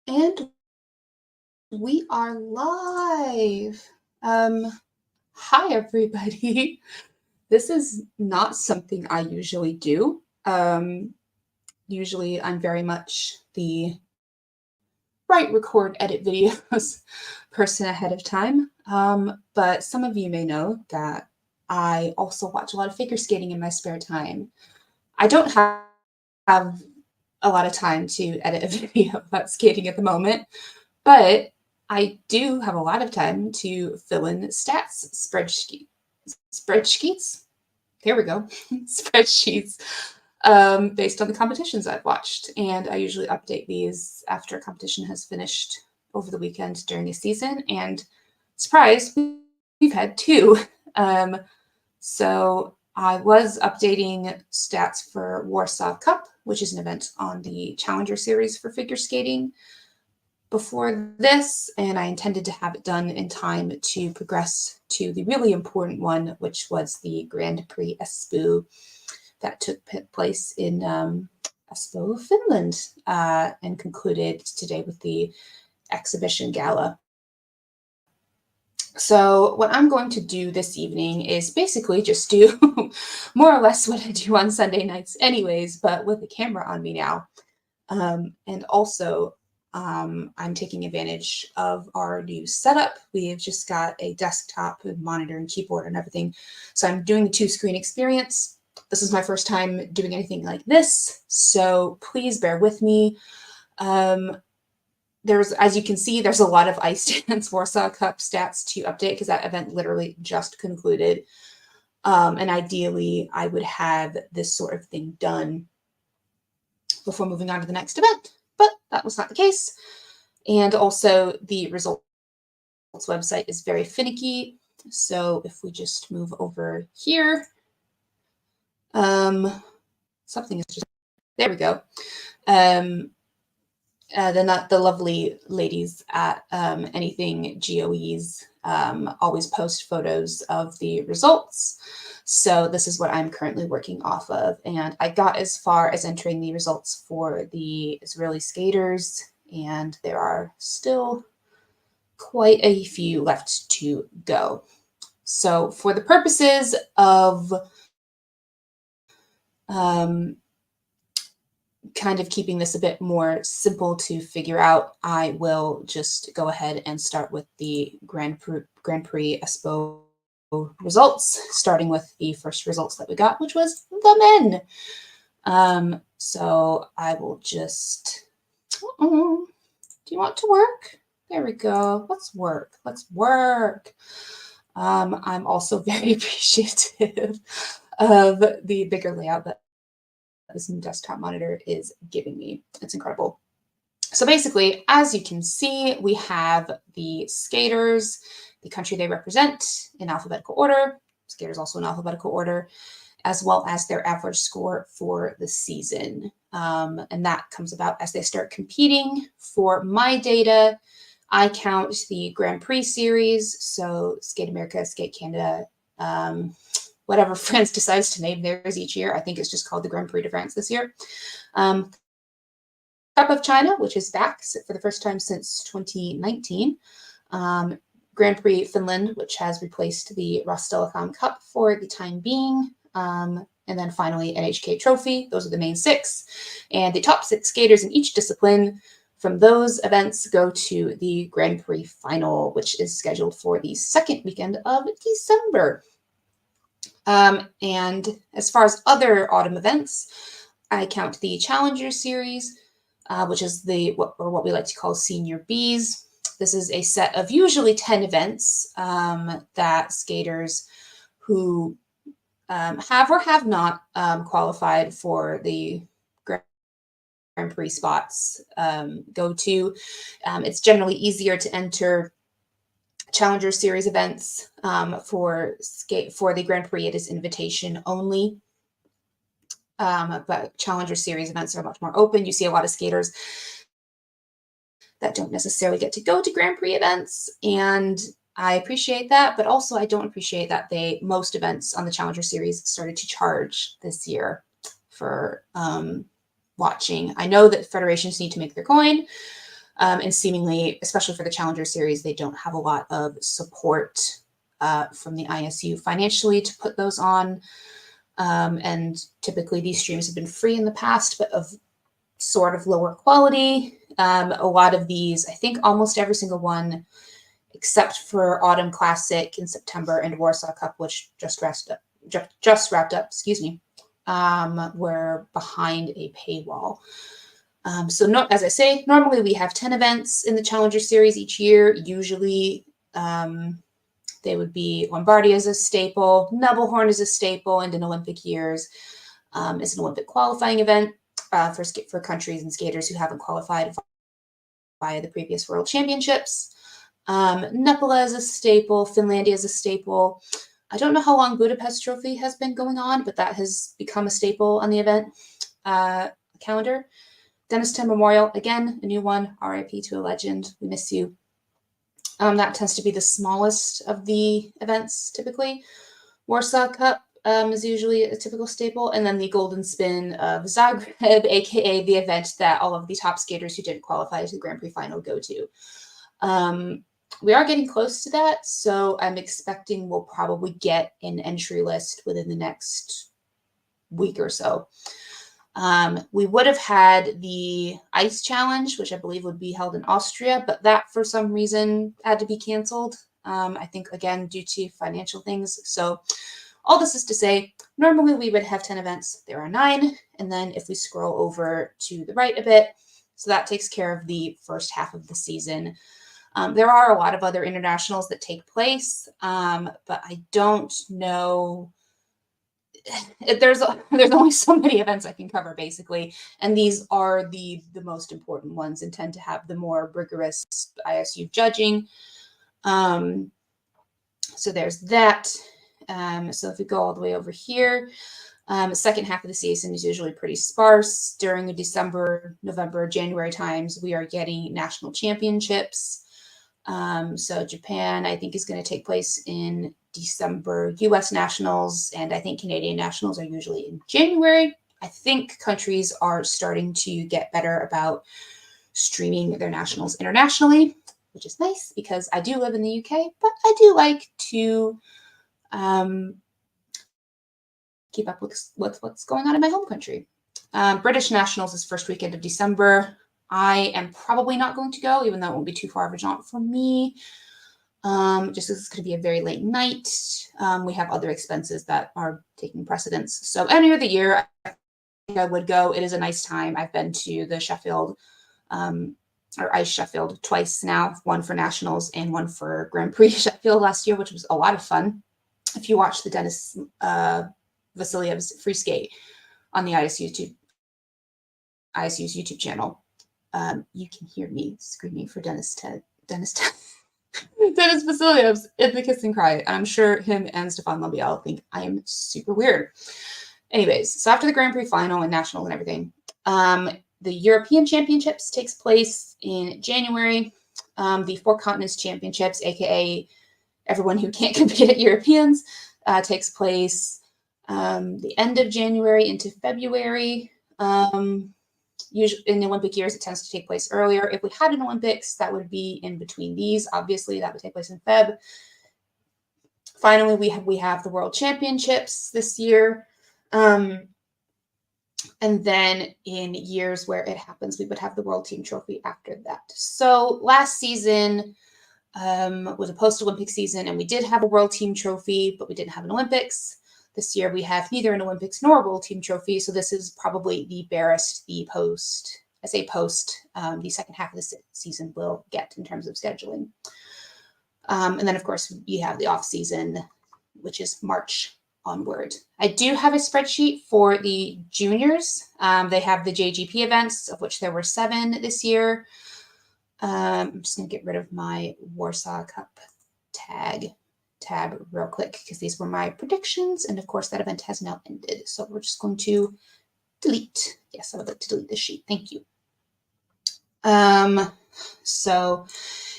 And we are live. Hi everybody. This is not something I usually do. Usually I'm very much the write, record, edit videos person ahead of time. But some of you may know that I also watch a lot of figure skating in my spare time. I don't have a lot of time to edit a video about skating at the moment, but I do have a lot of time to fill in stats spreadsheets. There we go, spreadsheets based on the competitions I've watched, and I usually update these after a competition has finished over the weekend during the season. And surprise, we've had two. So I was updating stats for Warsaw Cup, which is an event on the Challenger Series for figure skating, before this, and I intended to have it done in time to progress to the really important one, which was the Grand Prix Espoo that took place in Espoo, Finland, and concluded today with the exhibition gala. So what I'm going to do this evening is basically just do more or less what I do on Sunday nights anyways, but with the camera on me now. And also, I'm taking advantage of our new setup. We've just got a desktop with monitor and keyboard and everything. So I'm doing the two-screen experience. This is my first time doing anything like this, so please bear with me. As you can see, there's a lot of Ice Dance Warsaw Cup stats to update because that event literally just concluded. And ideally, I would have this sort of thing done before moving on to the next event, but that was not the case. And also the results website is very finicky. So if we just move over here, something is just, there we go. The lovely ladies at Anything GOEs always post photos of the results. So this is what I'm currently working off of. And I got as far as entering the results for the Israeli skaters, and there are still quite a few left to go. So for the purposes of kind of keeping this a bit more simple to figure out, I will just go ahead and start with the Grand Prix Espoo results, starting with the first results that we got, which was the men. So I will just, do you want to work? There we go. Let's work. Let's work. I'm also very appreciative of the bigger layout that this new desktop monitor is giving me. It's incredible. So basically, as you can see, we have the skaters, the country they represent in alphabetical order, skaters also in alphabetical order, as well as their average score for the season. And that comes about as they start competing. For my data, I count the Grand Prix series, so Skate America, Skate Canada, whatever France decides to name theirs each year. I think it's just called the Grand Prix de France this year. Cup of China, which is back for the first time since 2019. Grand Prix Finland, which has replaced the Rostelecom Cup for the time being. And then finally NHK Trophy. Those are the main six. And the top six skaters in each discipline from those events go to the Grand Prix final, which is scheduled for the second weekend of December. And as far as other autumn events, I count the Challenger Series, which is what we like to call Senior Bs. This is a set of usually 10 events that skaters who have or have not qualified for the Grand Prix spots go to. It's generally easier to enter Challenger Series events. For the Grand Prix, it is invitation only. But Challenger Series events are much more open. You see a lot of skaters that don't necessarily get to go to Grand Prix events, and I appreciate that, but also I don't appreciate that most events on the Challenger Series started to charge this year for watching. I know that federations need to make their coin, And seemingly, especially for the Challenger Series, they don't have a lot of support from the ISU financially to put those on. And typically these streams have been free in the past, but of sort of lower quality. A lot of these, I think almost every single one, except for Autumn Classic in September and Warsaw Cup, which just wrapped up, excuse me, were behind a paywall. So as I say, normally we have 10 events in the Challenger Series each year. Usually they would be Lombardy as a staple, Nebelhorn as a staple, and in Olympic years is an Olympic qualifying event for countries and skaters who haven't qualified via the previous World Championships. Nepal as a staple, Finlandia as a staple. I don't know how long Budapest Trophy has been going on, but that has become a staple on the event calendar. Dennis Ten Memorial, again, a new one, RIP to a legend. We miss you. That tends to be the smallest of the events, typically. Warsaw Cup is usually a typical staple. And then the Golden Spin of Zagreb, aka the event that all of the top skaters who didn't qualify to the Grand Prix final go to. We are getting close to that, so I'm expecting we'll probably get an entry list within the next week or so. We would have had the Ice Challenge, which I believe would be held in Austria, but that for some reason had to be canceled. I think, again, due to financial things. So all this is to say, normally we would have 10 events. There are 9. And then if we scroll over to the right a bit, so that takes care of the first half of the season. There are a lot of other internationals that take place, but I don't know. There's only so many events I can cover, basically, and these are the most important ones and tend to have the more rigorous ISU judging. So there's that. So if we go all the way over here, the second half of the season is usually pretty sparse. During the December, November, January times, we are getting national championships. So Japan, I think, is going to take place in December. US nationals and I think Canadian nationals are usually in January. I think countries are starting to get better about streaming their nationals internationally, which is nice because I do live in the UK, but I do like to keep up with what's going on in my home country. British nationals is first weekend of December. I am probably not going to go, even though it won't be too far of a jaunt for me. Just because it's going to be a very late night. We have other expenses that are taking precedence. So any other year, I think I would go. It is a nice time. I've been to the Sheffield, or Ice Sheffield twice now, one for nationals and one for Grand Prix Sheffield last year, which was a lot of fun. If you watch the Dennis Vasilyev's free skate on the ISU's YouTube channel, you can hear me screaming for Dennis Vasilyev's in the Kiss and Cry. And I'm sure him and Stefan Labiel think I am super weird. Anyways, so after the Grand Prix final and nationals and everything, the European Championships takes place in January. The Four Continents Championships, aka everyone who can't compete at Europeans, takes place the end of January into February. Usually in the Olympic years, it tends to take place earlier. If we had an Olympics, that would be in between these. Obviously, that would take place in Feb. Finally, we have the World Championships this year. And then in years where it happens, we would have the World Team Trophy after that. So last season was a post-Olympic season, and we did have a World Team Trophy, but we didn't have an Olympics. This year, we have neither an Olympics nor a World Team Trophy, so this is probably the barest the second half of the season will get in terms of scheduling. And then, of course, you have the off-season, which is March onward. I do have a spreadsheet for the juniors. They have the JGP events, of which there were 7 this year. I'm just going to get rid of my Warsaw Cup tab real quick because these were my predictions, and of course that event has now ended, so we're just going to delete. Yes, I would like to delete this sheet, thank you. So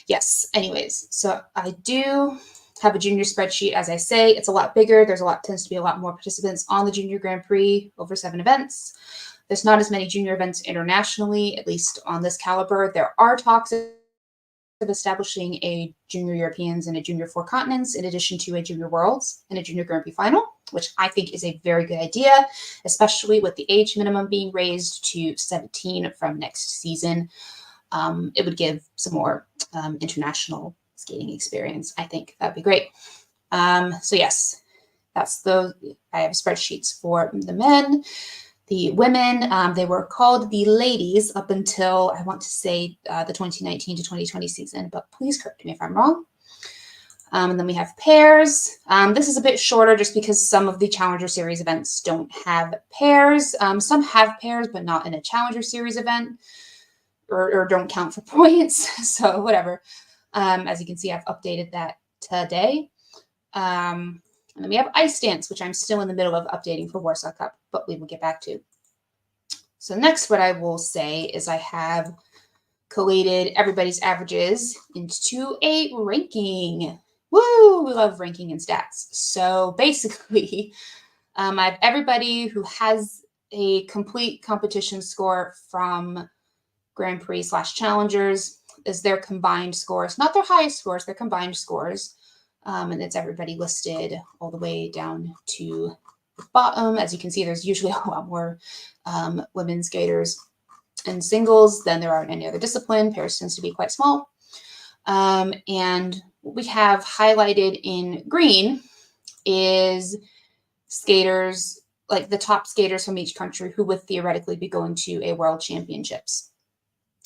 yes, anyways, so I do have a junior spreadsheet. As I say, it's a lot bigger. Tends to be a lot more participants on the Junior Grand Prix, over 7 events. There's not as many junior events internationally, at least on this caliber. There are talks of establishing a junior Europeans and a junior four continents, in addition to a junior worlds and a junior Grand Prix final, which I think is a very good idea, especially with the age minimum being raised to 17 from next season. It would give some more international skating experience. I think that'd be great. So yes, that's those. I have spreadsheets for the men. The women, they were called the ladies up until, I want to say, the 2019 to 2020 season, but please correct me if I'm wrong. And then we have pairs. This is a bit shorter just because some of the Challenger Series events don't have pairs. Some have pairs, but not in a Challenger Series event, or don't count for points. So whatever. As you can see, I've updated that today. And then we have ice dance, which I'm still in the middle of updating for Warsaw Cup, but we will get back to. So next, what I will say is I have collated everybody's averages into a ranking. Woo! We love ranking and stats. So basically, I have everybody who has a complete competition score from Grand Prix / Challengers is their combined scores, not their highest scores, their combined scores. And it's everybody listed all the way down to the bottom. As you can see, there's usually a lot more women skaters in singles than there are in any other discipline. Pairs tends to be quite small. And what we have highlighted in green is skaters, like the top skaters from each country who would theoretically be going to a world championships.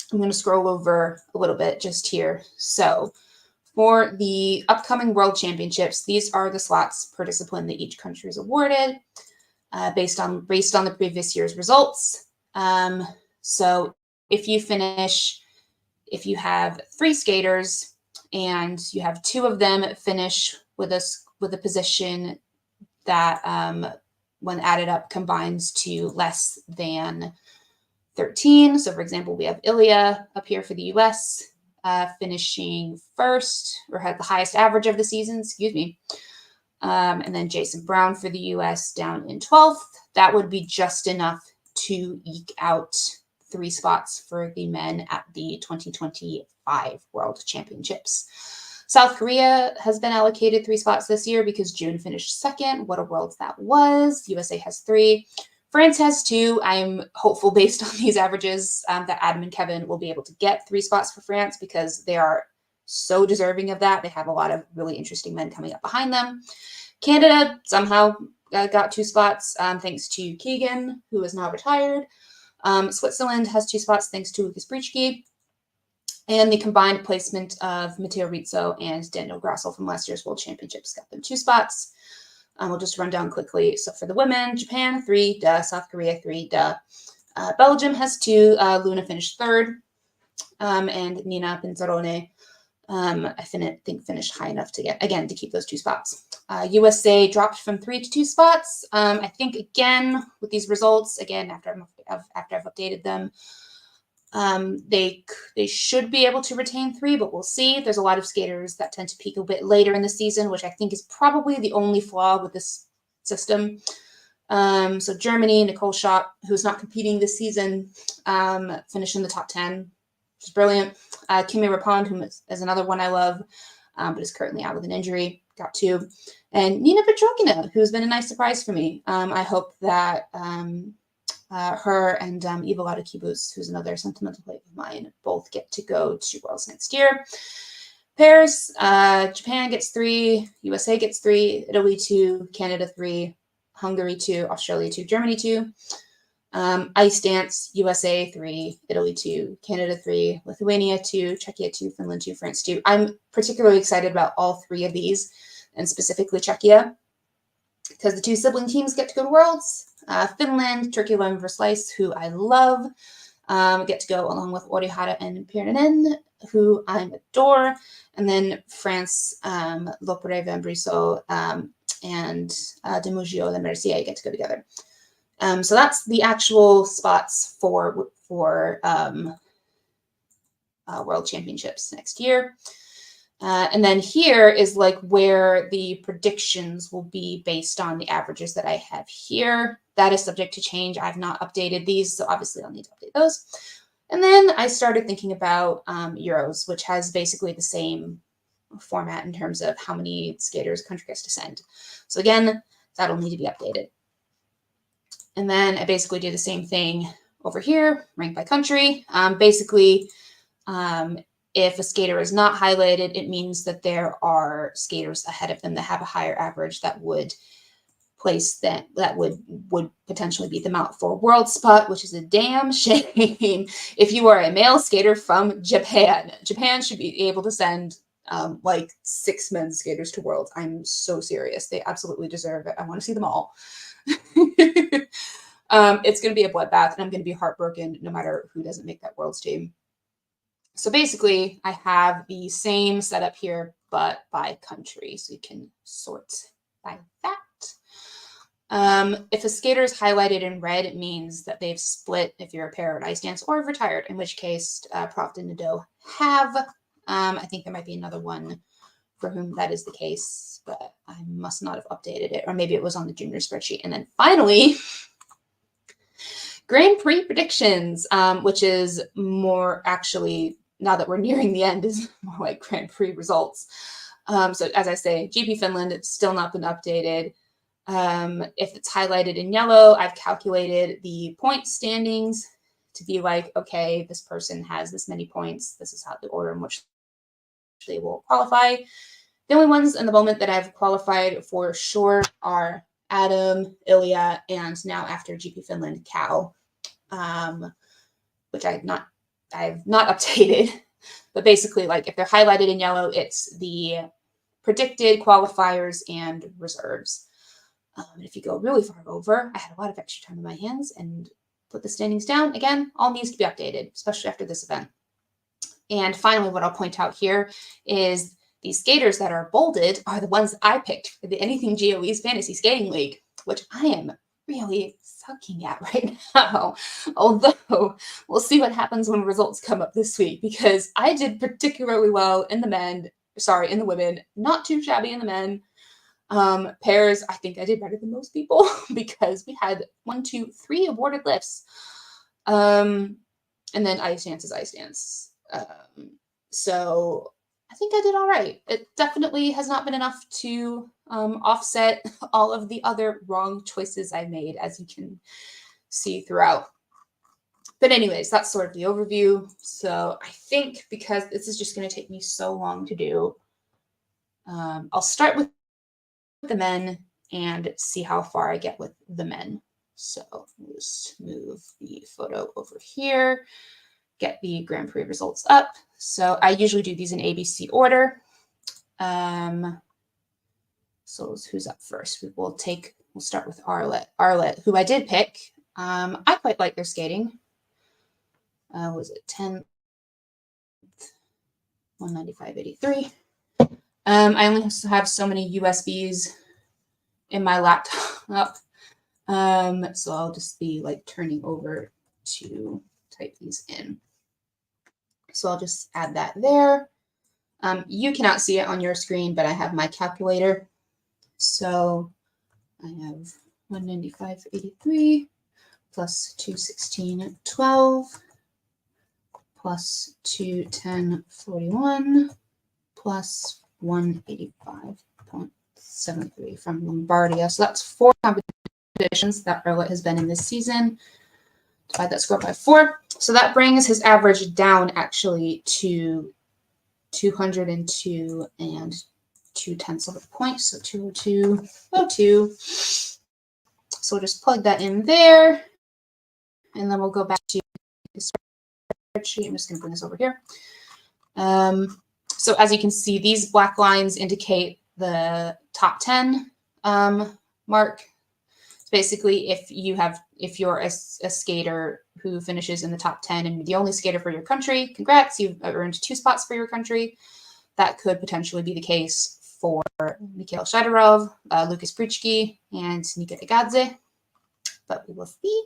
I'm going to scroll over a little bit just here. So for the upcoming World Championships, these are the slots per discipline that each country is awarded based on the previous year's results. So if you have 3 skaters and you have 2 of them finish with a position that when added up combines to less than 13. So for example, we have Ilya up here for the US. Finishing first, or had the highest average of the season, excuse me. And then Jason Brown for the US down in 12th. That would be just enough to eke out 3 spots for the men at the 2025 World Championships. South Korea has been allocated 3 spots this year because June finished second. What a world that was. USA has 3. France has 2. I'm hopeful based on these averages that Adam and Kevin will be able to get 3 spots for France because they are so deserving of that. They have a lot of really interesting men coming up behind them. Canada somehow got 2 spots thanks to Keegan, who is now retired. Switzerland has 2 spots thanks to Lucas Brichke. And the combined placement of Matteo Rizzo and Daniel Grassel from last year's World Championships got them 2 spots. We'll just run down quickly. So for the women, Japan, 3, duh. South Korea, 3, duh. Belgium has 2. Luna finished 3rd. And Nina Pinzarone, I think finished high enough to keep those 2 spots. USA dropped from 3 to 2 spots. I think, again, with these results, again, after I've updated them, they should be able to retain 3, but we'll see. There's a lot of skaters that tend to peak a bit later in the season, which I think is probably the only flaw with this system. So Germany, Nicole Schott, who's not competing this season, finished in the top 10, which is brilliant. Kimi Rapond, who is another one I love, but is currently out with an injury, got 2. And Nina Petrokina, who's been a nice surprise for me. I hope that her and Eva Laudakibus, who's another sentimental plate of mine, both get to go to Worlds next year. Pairs, Japan gets 3, USA gets 3, Italy 2, Canada 3, Hungary 2, Australia 2, Germany 2. Ice dance, USA 3, Italy 2, Canada 3, Lithuania 2, Czechia 2, Finland 2, France 2. I'm particularly excited about all 3 of these, and specifically Czechia, because the 2 sibling teams get to go to Worlds. Finland, Turkey Lem Verslice, who I love, get to go along with Orihara and Pirinen, who I adore. And then France, Lopere Vambriso, and Demugio and Mercier get to go together. So that's the actual spots for World Championships next year. And then here is like where the predictions will be based on the averages that I have here. That is subject to change. I've not updated these, so obviously I'll need to update those. And then I started thinking about Euros, which has basically the same format in terms of how many skaters a country gets to send. So again, that'll need to be updated. And then I basically do the same thing over here, ranked by country. If a skater is not highlighted, it means that there are skaters ahead of them that have a higher average that would place that would potentially beat them out for a world spot, which is a damn shame. If you are a male skater from Japan, Japan should be able to send like 6 men's skaters to worlds. I'm so serious. They absolutely deserve it. I want to see them all. It's going to be a bloodbath, and I'm going to be heartbroken no matter who doesn't make that world's team. So basically, I have the same setup here, but by country. So you can sort by that. If a skater is highlighted in red, it means that they've split if you're a pair at ice dance or retired, in which case Proft and Nadeau have. I think there might be another one for whom that is the case, but I must not have updated it, or maybe it was on the junior spreadsheet. And then finally, Grand Prix predictions, which is more actually, now that we're nearing the end, is more like Grand Prix results. So as I say, GP Finland, it's still not been updated. If it's highlighted in yellow, I've calculated the point standings to be like, okay, this person has this many points. This is how the order in which they will qualify. The only ones in the moment that I've qualified for sure are Adam, Ilya, and now after GP Finland, Cal, which I've not updated. But basically, like if they're highlighted in yellow, it's the predicted qualifiers and reserves. And if you go really far over, I had a lot of extra time in my hands and put the standings down. Again, all needs to be updated, especially after this event. And finally, what I'll point out here is these skaters that are bolded are the ones I picked for the Anything GOE's Fantasy Skating League, which I am really sucking at right now. Although we'll see what happens when results come up this week, because I did particularly well in the women, not too shabby in the men. Pairs, I think I did better than most people because we had 1, 2, 3 awarded lifts. And then ice dance is ice dance. So I think I did all right. It definitely has not been enough to offset all of the other wrong choices I made, as you can see throughout. But anyways, that's sort of the overview. So I think because this is just going to take me so long to do, I'll start with the men and see how far I get with the men. So let's move the photo over here, get the Grand Prix results up. So I usually do these in ABC order. So who's up first? We'll start with Arlette. Arlette, who I did pick. I quite like their skating. Was it 10th? 195.83. I only have so many USBs in my laptop. So I'll just be like turning over to type these in. So I'll just add that there. You cannot see it on your screen, but I have my calculator. So I have 195.83 plus 216.12 plus 210.41 plus 185.73 from Lombardia. So that's 4 competitions that Arlette has been in this season. Divide that score by 4. So that brings his average down actually to 202 and 0.2 of a point. So 202.02. So we'll just plug that in there. And then we'll go back to the spreadsheet. I'm just going to bring this over here. So as you can see, these black lines indicate the top 10 mark. Basically, if you're a skater who finishes in the top 10 and the only skater for your country, congrats, you've earned 2 spots for your country. That could potentially be the case for Mikhail Shadorov, Lucas Prichki, and Nika Egadze, but we will see.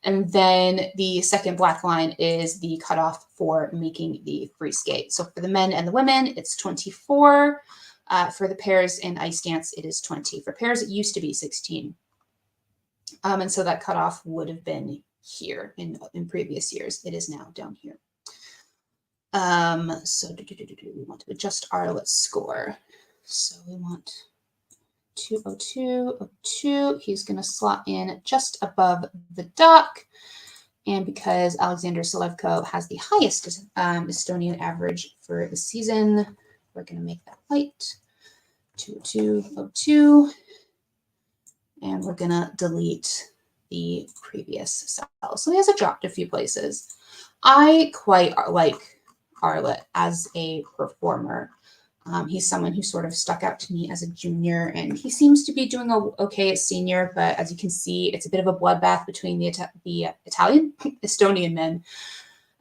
And then the second black line is the cutoff for making the free skate. So for the men and the women, it's 24. For the pairs in ice dance, it is 20. For pairs, it used to be 16. And so that cutoff would have been here in previous years. It is now down here. So we want to adjust our let's score. So we want 202.02. He's going to slot in just above the dock. And because Alexander Selevko has the highest Estonian average for the season, we're going to make that white. 202.02. And we're going to delete the previous cell. So he has dropped a few places. I quite like Arlet as a performer. He's someone who sort of stuck out to me as a junior, and he seems to be doing okay at senior, but as you can see, it's a bit of a bloodbath between the Italian, Estonian men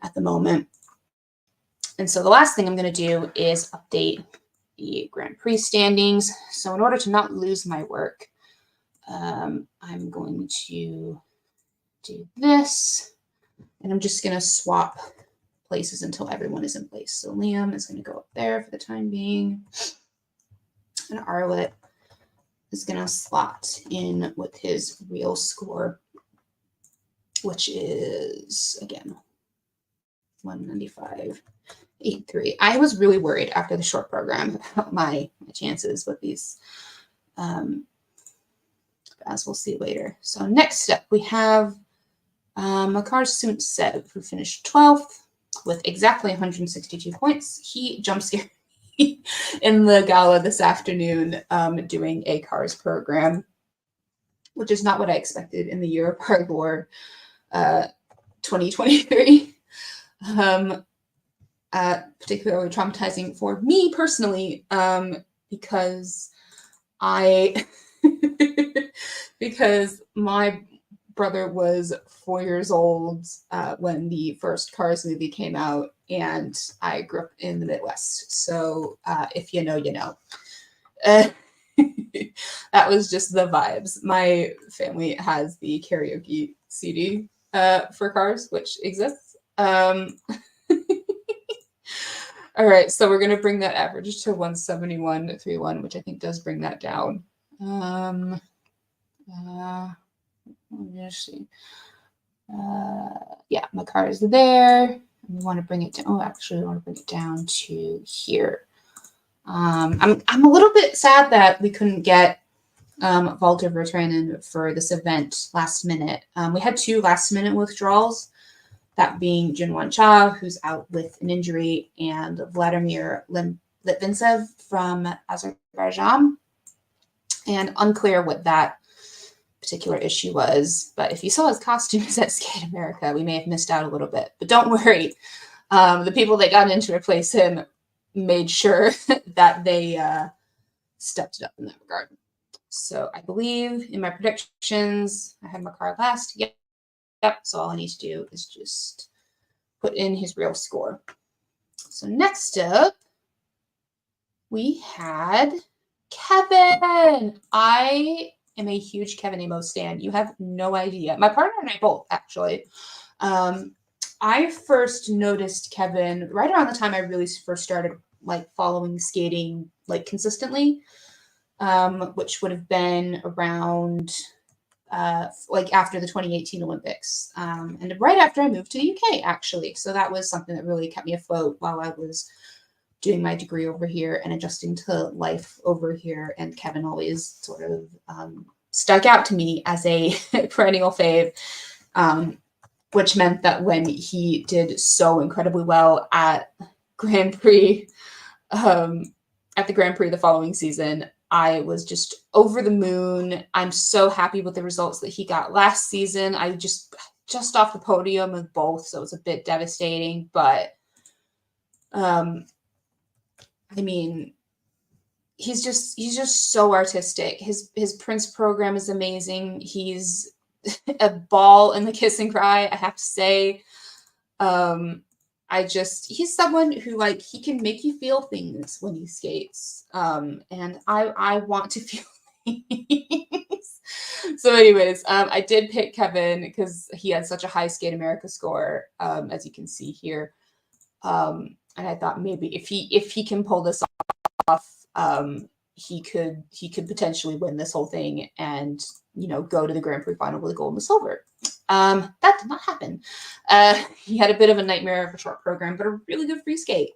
at the moment. And so the last thing I'm going to do is update the Grand Prix standings. So in order to not lose my work, I'm going to do this, and I'm just going to swap places until everyone is in place. So Liam is going to go up there for the time being, and Arlet is going to slot in with his real score, which is, again, 195.83. I was really worried after the short program about my chances with these, as we'll see later. So next up, we have Makar Suntsev, who finished 12th with exactly 162 points. He jump scared me in the gala this afternoon doing a cars program, which is not what I expected in the year of our Lord 2023. Particularly traumatizing for me personally, because because my brother was 4 years old when the first Cars movie came out, and I grew up in the Midwest. So if you know, you know. That was just the vibes. My family has the karaoke CD for Cars, which exists. All right, so we're going to bring that average to 171.31, which I think does bring that down. Let me just see. Yeah, my car is there. We want to bring it down. Oh, actually, we want to bring it down to here. I'm a little bit sad that we couldn't get Walter Vertranen for this event last minute. We had 2 last minute withdrawals, that being Junwan Cha, who's out with an injury, and Vladimir Litvintsev from Azerbaijan. And unclear what that particular issue was, but if you saw his costumes at Skate America, we may have missed out a little bit. But don't worry, the people that got in to replace him made sure that they stepped it up in that regard. So I believe in my predictions, I had my car last. Yep. So all I need to do is just put in his real score. So next up, we had Kevin. I am a huge Kevin Amos stan. You have no idea. My partner and I both, actually. I first noticed Kevin right around the time I really first started following skating consistently, which would have been around after the 2018 Olympics, and right after I moved to the UK, actually. So that was something that really kept me afloat while I was doing my degree over here and adjusting to life over here. And Kevin always sort of stuck out to me as a perennial fave, which meant that when he did so incredibly well at Grand Prix, at the Grand Prix the following season, I was just over the moon. I'm so happy with the results that he got last season. I just off the podium of both, so it was a bit devastating, but I mean, he's just so artistic. His Prince program is amazing. He's a ball in the kiss and cry, I have to say. He's someone who he can make you feel things when he skates. And I want to feel things. So anyways, I did pick Kevin because he had such a high Skate America score, as you can see here. And I thought maybe if he can pull this off, he could potentially win this whole thing and, you know, go to the Grand Prix final with a gold and a silver. That did not happen. He had a bit of a nightmare of a short program, but a really good free skate.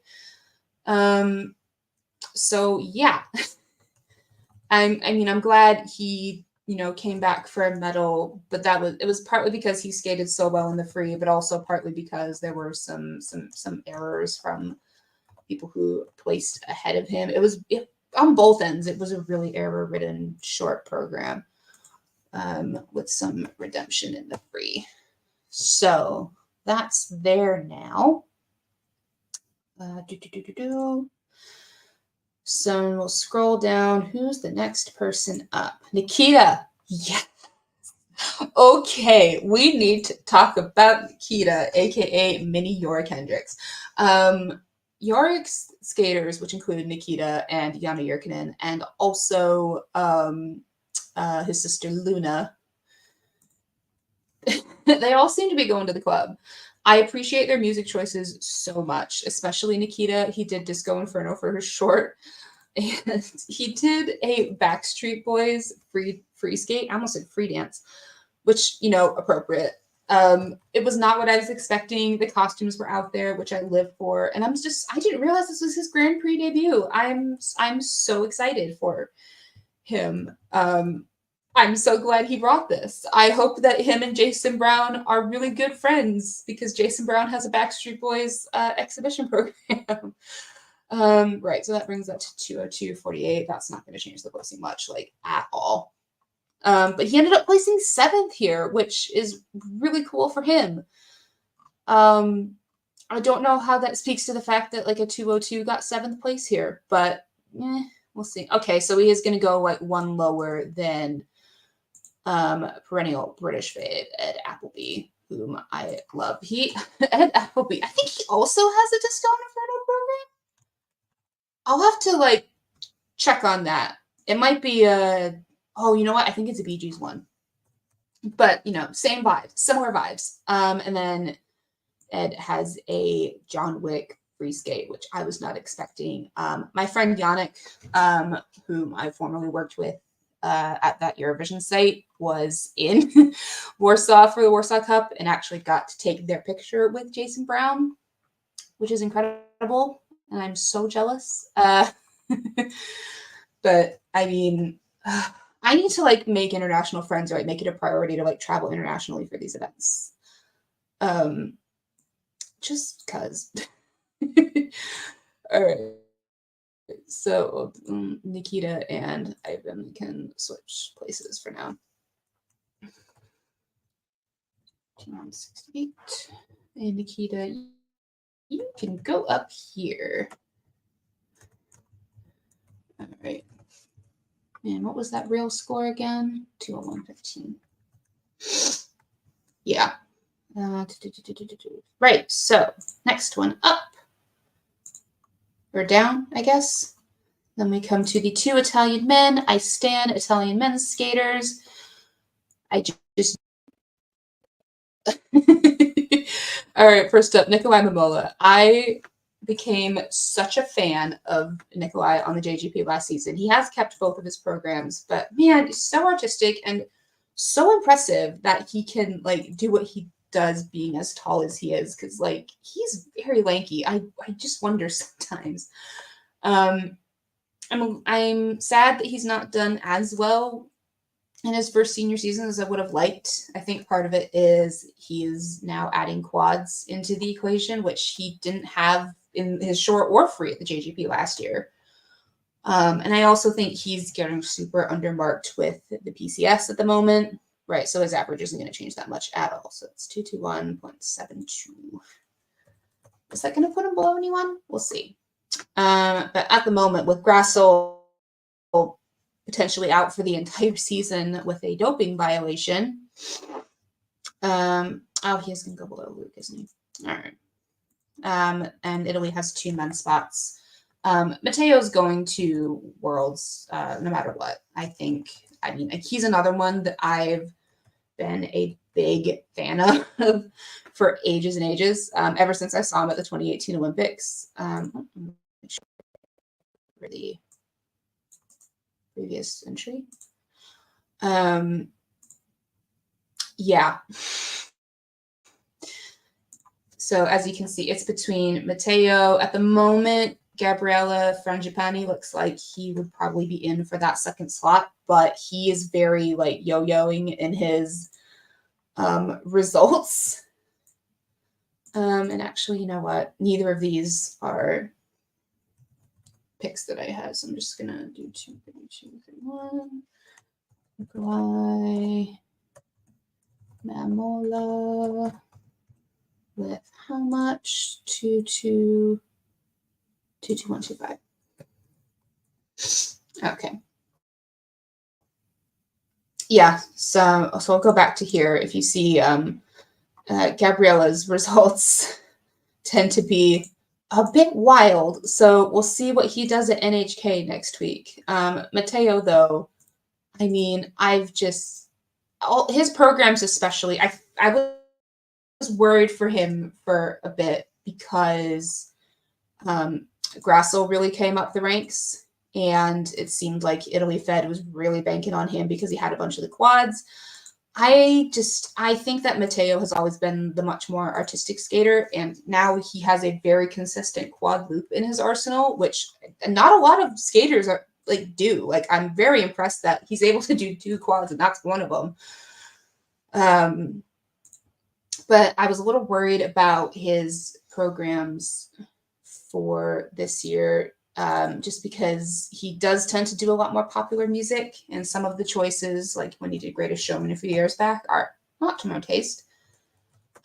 So yeah, I'm glad he, you know, came back for a medal, but it was partly because he skated so well in the free, but also partly because there were some errors from people who placed ahead of him. On both ends, it was a really error-ridden short program, with some redemption in the free. So that's there now. So we'll scroll down. Who's the next person up? Nikita. Yes. Okay, we need to talk about Nikita, aka Mini Yorick Hendricks. Yorick's skaters, which included Nikita and Jana Jyrkinen, and also his sister Luna, they all seem to be going to the club. I appreciate their music choices so much, especially Nikita. He did Disco Inferno for his short, and he did a Backstreet Boys free skate. I almost said free dance, which, you know, appropriate. It was not what I was expecting. The costumes were out there, which I live for, and I didn't realize this was his Grand Prix debut. I'm so excited for him. I'm so glad he brought this. I hope that him and Jason Brown are really good friends, because Jason Brown has a Backstreet Boys exhibition program. Right, so that brings that to 202.48. That's not going to change the placing much, like, at all. But he ended up placing 7th here, which is really cool for him. I don't know how that speaks to the fact that, like, a 202 got 7th place here, but we'll see. Okay, so he is going to go, like, one lower than perennial British fave Ed Appleby, whom I love. Ed Appleby, I think he also has a Disco Inferno program. I'll have to, like, check on that. It might be oh, you know what? I think it's a Bee Gees one. But, you know, same vibe, similar vibes. And then Ed has a John Wick free skate, which I was not expecting. My friend Yannick, whom I formerly worked with at that Eurovision site, was in Warsaw for the Warsaw Cup and actually got to take their picture with Jason Brown, which is incredible. And I'm so jealous. But I mean, I need to, like, make international friends, or, like, make it a priority to, like, travel internationally for these events. Just because. All right. So Nikita and Ivan can switch places for now. 68. And Nikita, you can go up here. All right. And what was that real score again? 201.15. Yeah. Right. So next one up. Or down, I guess. Then we come to the 2 Italian men. I stan Italian men's skaters. I just... All right, first up, Nikolai Momola. I became such a fan of Nikolai on the JGP last season. He has kept both of his programs, but man, he's so artistic and so impressive that he can, like, do what he does being as tall as he is, because, like, he's very lanky. I just wonder sometimes. I'm sad that he's not done as well in his first senior season as I would have liked. I think part of it is he is now adding quads into the equation, which he didn't have in his short or free at the JGP last year. And I also think he's getting super undermarked with the PCS at the moment. Right, so his average isn't going to change that much at all. So it's 221.72. Is that going to put him below anyone? We'll see. But at the moment, with Grassel potentially out for the entire season with a doping violation, oh, he is going to go below Luke, isn't he? All right. And Italy has 2 men's spots. Matteo's going to Worlds no matter what, I think. I mean, like, he's another one that I've been a big fan of for ages and ages, ever since I saw him at the 2018 Olympics. For the previous entry. Yeah. So as you can see, it's between Matteo. At the moment, Gabriele Frangipani looks like he would probably be in for that second slot, but he is very like yo-yoing in his results. And actually, you know what? Neither of these are picks that I had, so I'm just gonna do 2, 3, 2, 3, 1. Nikolai Mamola with how much? 2, 2, 2, 2, 1, 2, 5. Okay. Yeah, so I'll go back to here. If you see Gabriela's results tend to be a bit wild, so we'll see what he does at NHK next week. Matteo, though, I mean, I've just all his programs, especially. I was worried for him for a bit because Grassel really came up the ranks, and it seemed like Italy Fed was really banking on him because he had a bunch of the quads. I think that Matteo has always been the much more artistic skater, and now he has a very consistent quad loop in his arsenal, which not a lot of skaters are like do. Like, I'm very impressed that he's able to do 2 quads, and that's one of them. But I was a little worried about his programs for this year, just because he does tend to do a lot more popular music, and some of the choices, like when he did Greatest Showman a few years back, are not to my taste.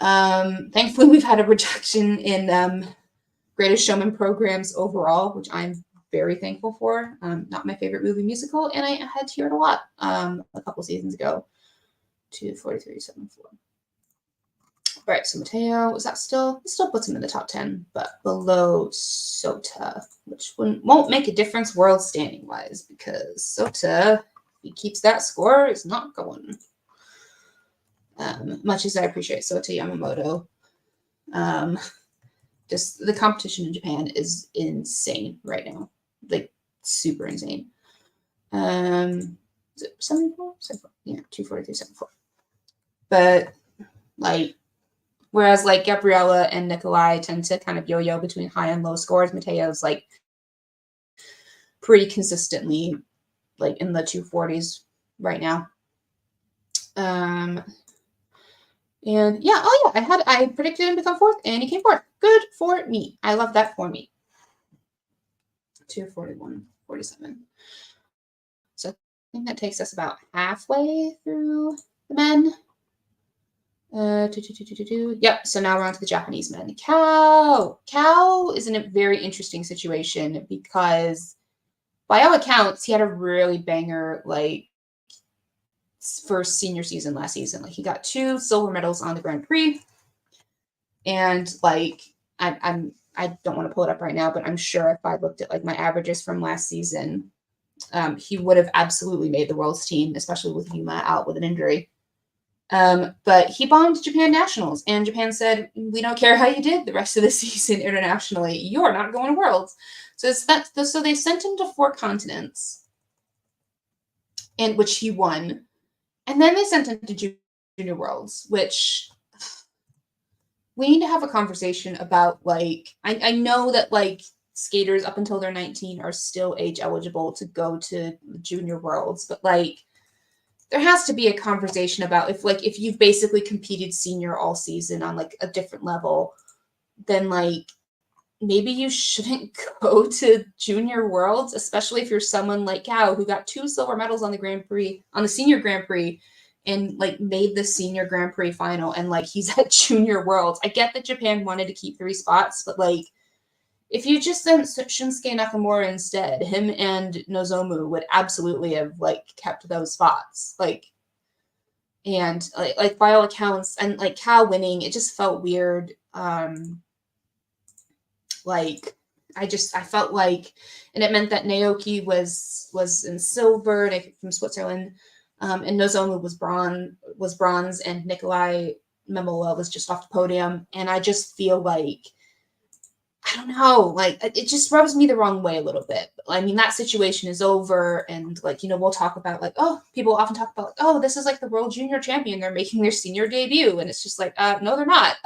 Thankfully, we've had a reduction in Greatest Showman programs overall, which I'm very thankful for. Not my favorite movie musical, and I had to hear it a lot a couple seasons ago. 24374. All right, so Matteo, is that still puts him in the top 10, but below Sota, which won't make a difference world standing wise, because Sota, if he keeps that score, is not going. Much as I appreciate Sota Yamamoto, just the competition in Japan is insane right now, like super insane. Is it 74? 74? Yeah, 243.74. But like, whereas like Gabriela and Nikolai tend to kind of yo-yo between high and low scores, Matteo's like pretty consistently like in the 240s right now. And yeah, oh yeah, I predicted him to come fourth, and he came fourth. Good for me. I love that for me. 241.47. So I think that takes us about halfway through the men. Yep, so now we're on to the Japanese men. Cow is in a very interesting situation because by all accounts, he had a really banger like first senior season last season. Like, he got 2 silver medals on the Grand Prix, and like I don't want to pull it up right now, but I'm sure if I looked at like my averages from last season, he would have absolutely made the world's team, especially with Yuma out with an injury. But he bombed Japan Nationals, and Japan said, we don't care how you did the rest of the season internationally. You're not going to Worlds. So they sent him to 4 continents, in which he won. And then they sent him to Junior Worlds, which we need to have a conversation about. Like, I know that like skaters up until they're 19 are still age eligible to go to Junior Worlds, but like, there has to be a conversation about if you've basically competed senior all season on like a different level, then like maybe you shouldn't go to Junior Worlds, especially if you're someone like Cow who got 2 silver medals on the senior Grand Prix, and like made the senior Grand Prix final, and like he's at Junior Worlds. I get that Japan wanted to keep 3 spots, but like, if you just sent Shinsuke Nakamura instead, him and Nozomu would absolutely have like kept those spots. Like, and like by all accounts, and like Cow winning, it just felt weird. Like, I felt like, and it meant that Naoki was in silver, from Switzerland, and Nozomu was bronze, and Nikolai Memola was just off the podium. And I just feel like, I don't know, like it just rubs me the wrong way a little bit. I mean, that situation is over, and like, we'll talk about like, oh, people often talk about like, oh, this is like the world junior champion, they're making their senior debut, and it's just like, no, they're not.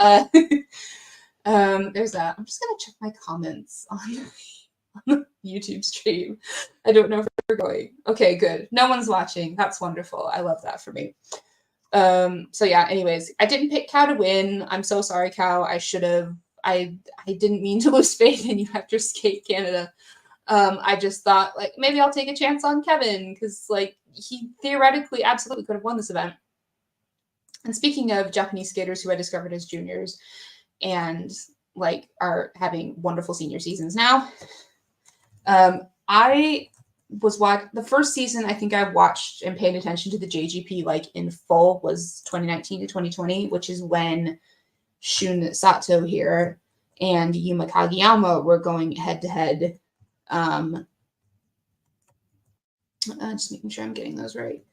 There's that. I'm just gonna check my comments on the YouTube stream. I don't know if we're going. Okay, good. No one's watching. That's wonderful. I love that for me. So yeah, anyways, I didn't pick Cow to win. I'm so sorry, Cow. I should have. I didn't mean to lose faith in you after Skate Canada. I just thought like maybe I'll take a chance on Kevin because like he theoretically absolutely could have won this event. And speaking of Japanese skaters who I discovered as juniors and like are having wonderful senior seasons now, I was the first season I think I watched and paid attention to the JGP like in full was 2019 to 2020, which is when Shun Sato here and Yuma Kageyama were going head to head. Just making sure I'm getting those right.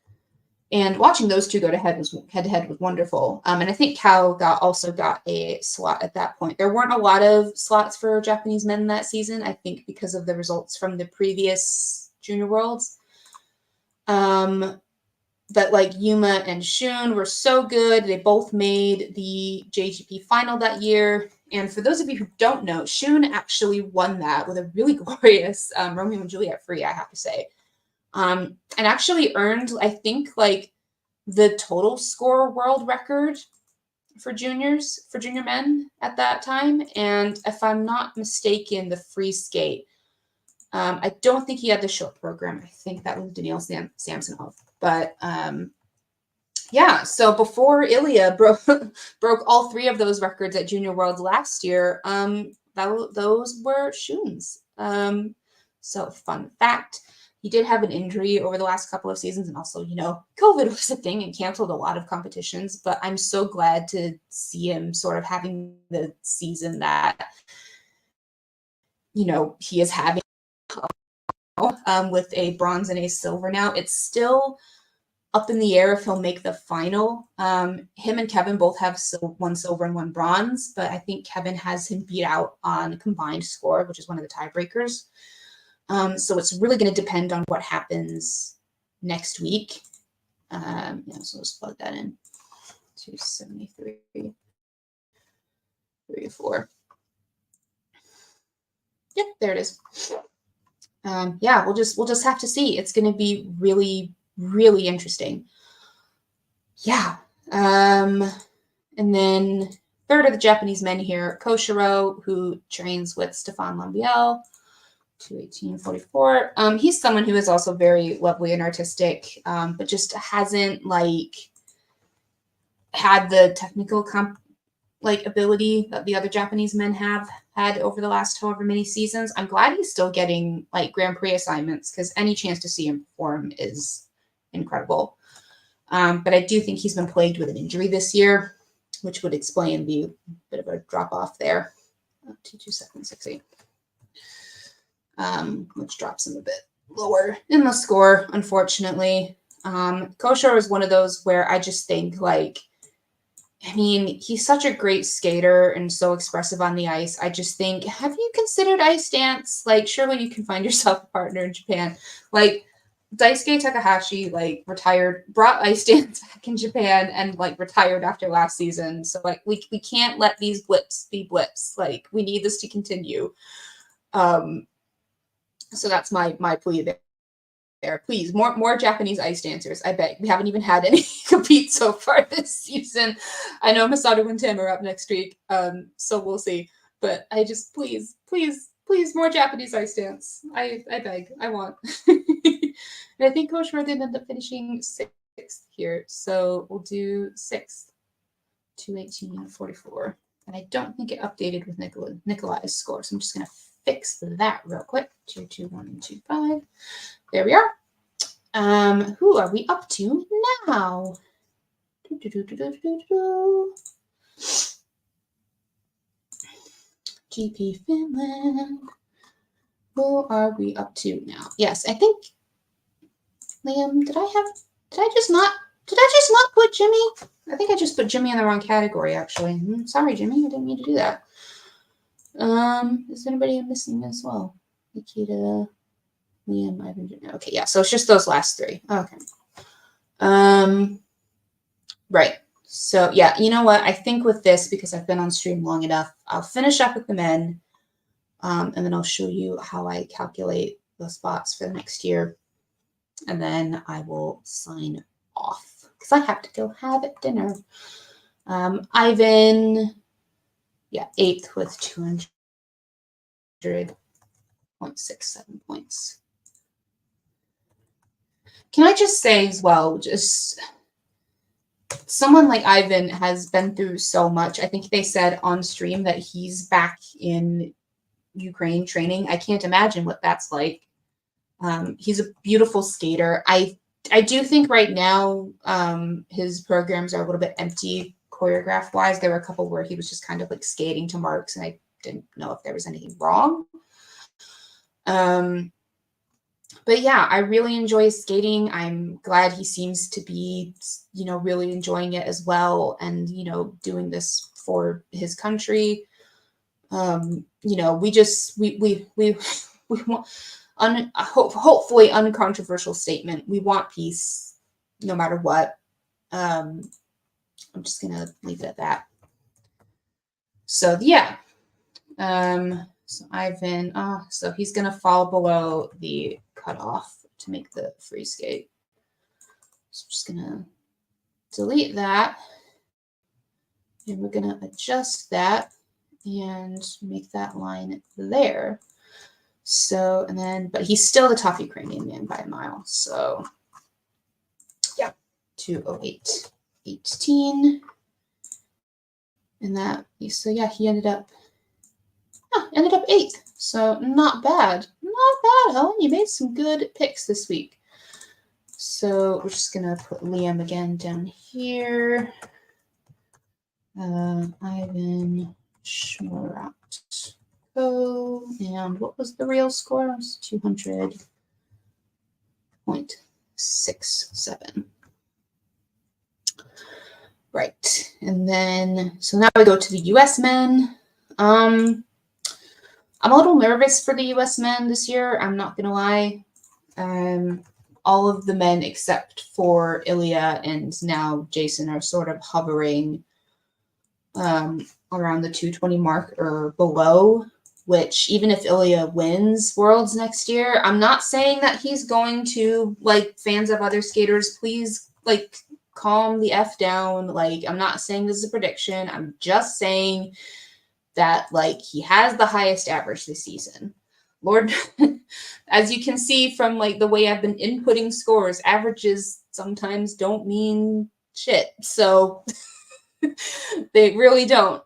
And watching those two go head to head was wonderful. And I think Cal also got a slot at that point. There weren't a lot of slots for Japanese men that season, I think, because of the results from the previous Junior Worlds. But like Yuma and Shun were so good. They both made the JGP final that year. And for those of you who don't know, Shun actually won that with a really glorious Romeo and Juliet free, I have to say. And actually earned, I think, like the total score world record for junior men at that time. And if I'm not mistaken, the free skate. I don't think he had the short program. I think that was Daniil Samsonov. But yeah, so before Ilya broke all three of those records at Junior Worlds last year, those were Shun's. So fun fact, he did have an injury over the last couple of seasons, and also, COVID was a thing and canceled a lot of competitions, but I'm so glad to see him sort of having the season that, he is having with a bronze and a silver now. It's still up in the air if he'll make the final. Him and Kevin both have one silver and one bronze, but I think Kevin has him beat out on combined score, which is one of the tiebreakers. So it's really going to depend on what happens next week. So let's plug that in. 273, 3-4. Yep, there it is. Yeah, we'll just have to see. It's going to be really, really interesting. Yeah. And then third of the Japanese men here, Koshiro, who trains with Stefan Lambiel, 218-44. He's someone who is also very lovely and artistic, but just hasn't had the technical ability that the other Japanese men have had over the last however many seasons. I'm glad he's still getting Grand Prix assignments because any chance to see him perform is incredible. But I do think he's been plagued with an injury this year, which would explain the bit of a drop off there. 22768. Which drops him a bit lower in the score, unfortunately. Koshiro is one of those where I just think he's such a great skater and so expressive on the ice. I just think, have you considered ice dance? Surely you can find yourself a partner in Japan. Daisuke Takahashi, retired, brought ice dance back in Japan and, retired after last season. So, we can't let these blips be blips. We need this to continue. So that's my plea there. Please, more Japanese ice dancers, I beg. We haven't even had any compete so far this season. I know Masato and Tim are up next week, so we'll see. But I just, please, more Japanese ice dance. I beg. I want. And I think Koshiro did end up finishing 6th here, so we'll do 6th, 218-44. And I don't think it updated with Nikolai's score, so I'm just going to fix that real quick. 22125. There we are. Who are we up to now? GP Finland. Who are we up to now? Yes, I think Liam, did I just not put Jimmy? I think I just put Jimmy in the wrong category, actually. Sorry, Jimmy, I didn't mean to do that. Is anybody missing as well? Nikita, Liam, Ivan, Jimmy. Okay, yeah, so it's just those last three. Okay. Right. So yeah, you know what? I think with this, because I've been on stream long enough, I'll finish up with the men, and then I'll show you how I calculate the spots for the next year. And then I will sign off because I have to go have dinner. Ivan, yeah, 8th with 200.67 points. Can I just say as well, just someone like Ivan has been through so much. I think they said on stream that he's back in Ukraine training. I can't imagine what that's like. He's a beautiful skater. I do think right now his programs are a little bit empty choreograph wise. There were a couple where he was just kind of like skating to marks, and I didn't know if there was anything wrong. But yeah, I really enjoy skating. I'm glad he seems to be, really enjoying it as well, and doing this for his country. We want. Hopefully uncontroversial statement. We want peace no matter what. I'm just going to leave it at that. So yeah. So Ivan, so he's going to fall below the cutoff to make the free skate. So I'm just going to delete that. And we're going to adjust that and make that line there. So, and then, but he's still the top Ukrainian man by a mile. So, yeah, 2:08.18. And that, so yeah, he ended up 8th. So, not bad. Not bad, Helen. You made some good picks this week. So, we're just going to put Liam again down here. Ivan Schmarat. And what was the real score? It was 200.67. Right. And then, so now we go to the US men. I'm a little nervous for the US men this year. I'm not going to lie. All of the men except for Ilya and now Jason are sort of hovering around the 220 mark or below. Which even if Ilya wins Worlds next year, I'm not saying that he's going to, like, fans of other skaters, please, like, calm the F down. Like, I'm not saying this is a prediction. I'm just saying that, like, he has the highest average this season. Lord, as you can see from, like, the way I've been inputting scores, averages sometimes don't mean shit. So they really don't.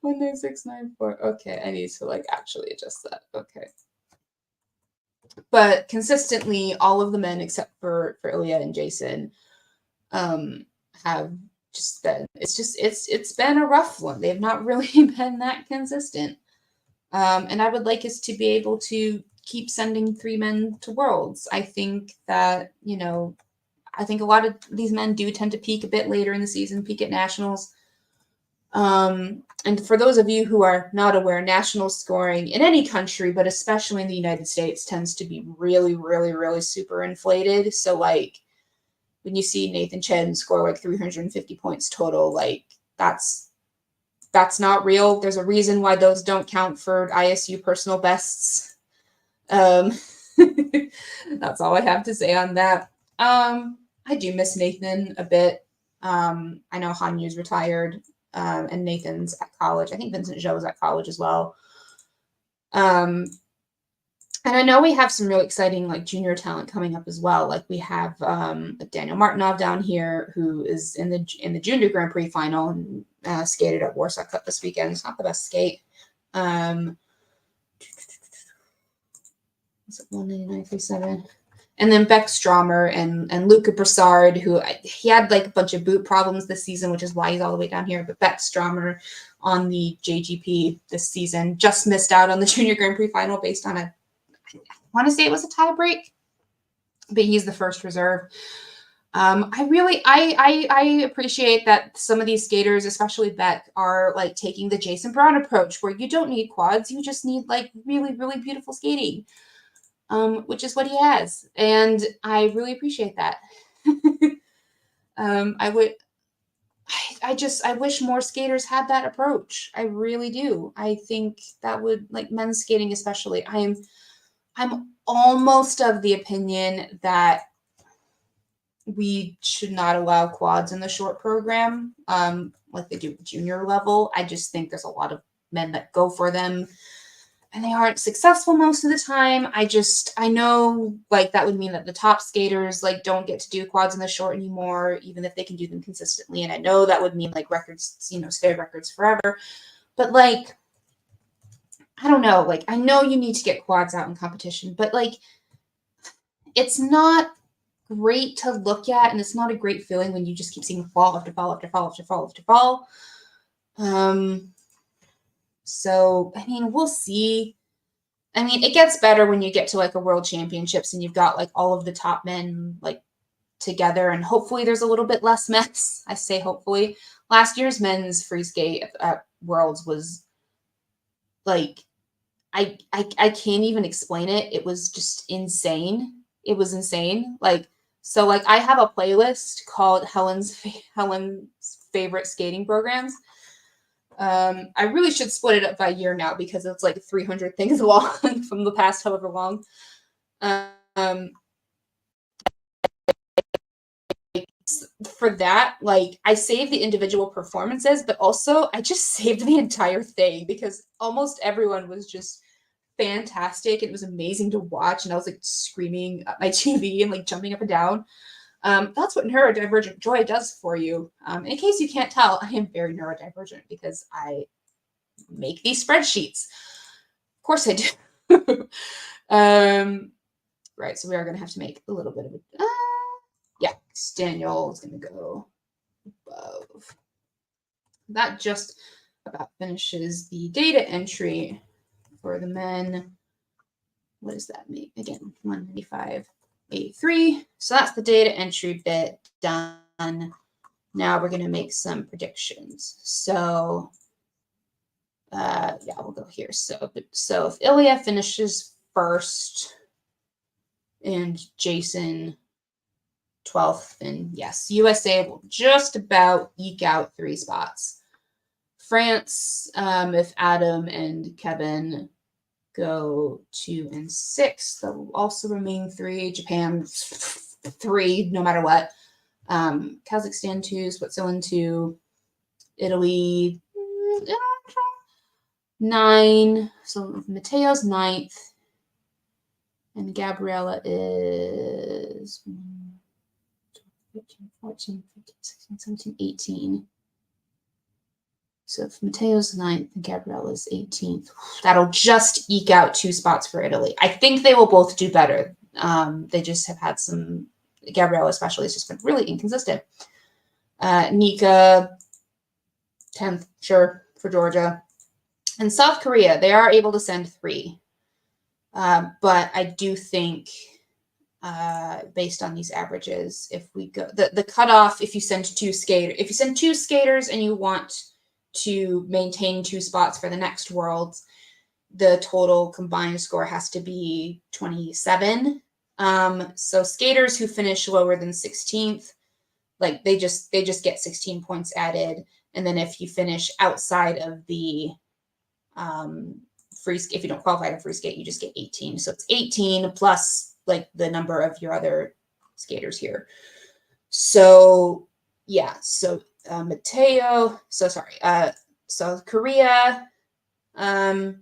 19694. Okay, I need to like actually adjust that. Okay. But consistently, all of the men except for Ilya and Jason have just been, it's been a rough one. They've not really been that consistent. And I would like us to be able to keep sending 3 men to Worlds. I think that, I think a lot of these men do tend to peak a bit later in the season, peak at nationals. And for those of you who are not aware, national scoring in any country, but especially in the United States, tends to be really, really, really super inflated. So, like, when you see Nathan Chen score like 350 points total, like, that's not real. There's a reason why those don't count for ISU personal bests. That's all I have to say on that. I do miss Nathan a bit. I know Hanyu's retired. And Nathan's at college. I think Vincent Zhou is at college as well. And I know we have some really exciting like junior talent coming up as well. Like we have Daniel Martinov down here who is in the junior Grand Prix final and skated at Warsaw Cup this weekend. It's not the best skate. Was it 199.37? And then Beck Stromer and Luca Broussard, who he had like a bunch of boot problems this season, which is why he's all the way down here. But Beck Stromer on the JGP this season. Just missed out on the Junior Grand Prix final based on I want to say it was a tie break, but he's the first reserve. I appreciate that some of these skaters, especially Beck, are like taking the Jason Brown approach, where you don't need quads, you just need like really, really beautiful skating, which is what he has, and I really appreciate that. I wish more skaters had that approach. I really do. I think that would, like, men's skating especially. I'm almost of the opinion that we should not allow quads in the short program, like they do at the junior level. I just think there's a lot of men that go for them and they aren't successful most of the time. I know, like, that would mean that the top skaters, like, don't get to do quads in the short anymore, even if they can do them consistently. And I know that would mean, like, records, stay records forever. But, like, I don't know. Like, I know you need to get quads out in competition, but, like, it's not great to look at, and it's not a great feeling when you just keep seeing fall after fall after fall after fall after fall. So, I mean, we'll see. I mean, it gets better when you get to, like, a world championships and you've got, like, all of the top men, like, together, and hopefully there's a little bit less mess. I say hopefully. Last year's men's free skate at Worlds was, like, I can't even explain it. It was just insane. It was insane. Like, so, like, I have a playlist called Helen's favorite skating programs. I really should split it up by year now because it's like 300 things long from the past however long. For that, like, I saved the individual performances, but also I just saved the entire thing because almost everyone was just fantastic. It was amazing to watch, and I was like screaming at my TV and like jumping up and down. That's what neurodivergent joy does for you. In case you can't tell, I am very neurodivergent because I make these spreadsheets. Of course I do. Right, so we are going to have to make a little bit of a... yeah, Daniel is going to go above. That just about finishes the data entry for the men. What does that mean? Again, 195.83. So that's the data entry bit done. Now we're going to make some predictions. So, yeah, we'll go here. So if Ilya finishes first and Jason 12th, then yes, USA will just about eke out 3 spots. France, if Adam and Kevin go 2 and 6, they'll also remain 3. Japan 3, no matter what. Kazakhstan 2, Switzerland 2, Italy 9. So Mateo's 9th, and Gabriella is 13, 14, 15, 16, 17, 18. So if Mateo's 9th and Gabriella's 18th, that'll just eke out 2 spots for Italy. I think they will both do better. They just have had some, Gabriella especially has just been really inconsistent. Nika, 10th, sure, for Georgia. And South Korea, they are able to send 3. But I do think, based on these averages, if we go, the cutoff, if you send 2 skaters and you want to maintain 2 spots for the next Worlds, the total combined score has to be 27. So skaters who finish lower than 16th, like they just get 16 points added. And then if you finish outside of the free skate, if you don't qualify to free skate, you just get 18. So it's 18 plus like the number of your other skaters here. So yeah, so Mateo, so sorry, South Korea, 13th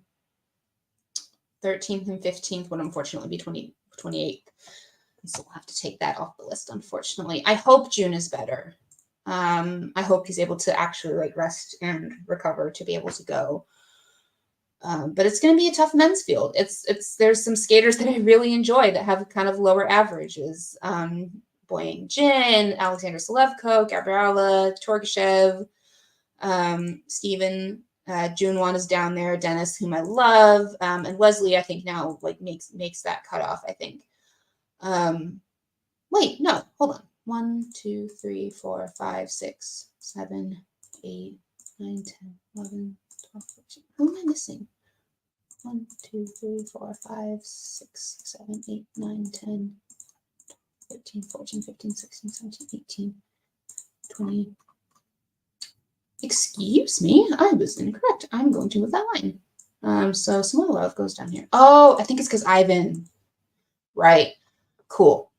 and 15th would unfortunately be 28th. So we'll have to take that off the list, unfortunately. I hope June is better. I hope he's able to actually like rest and recover to be able to go. But it's going to be a tough men's field. There's some skaters that I really enjoy that have kind of lower averages. Boyang Jin, Alexander Selevko, Gabriela, Torgashev, Steven Junwan is down there. Dennis, whom I love, and Leslie, I think now like makes that cutoff. I think. Wait, no, hold on. 1, 2, 3, 4, 5, 6, 7, 8, 9, 10, 11, 12, 13. Who am I missing? 1, 2, 3, 4, 5, 6, 7, 8, 9, 10, 13, 14, 15, 16, 17, 18, 20. Excuse me, I was incorrect. I'm going to move that line. So Samoilov goes down here. Oh, I think it's because Ivan. Right. Cool.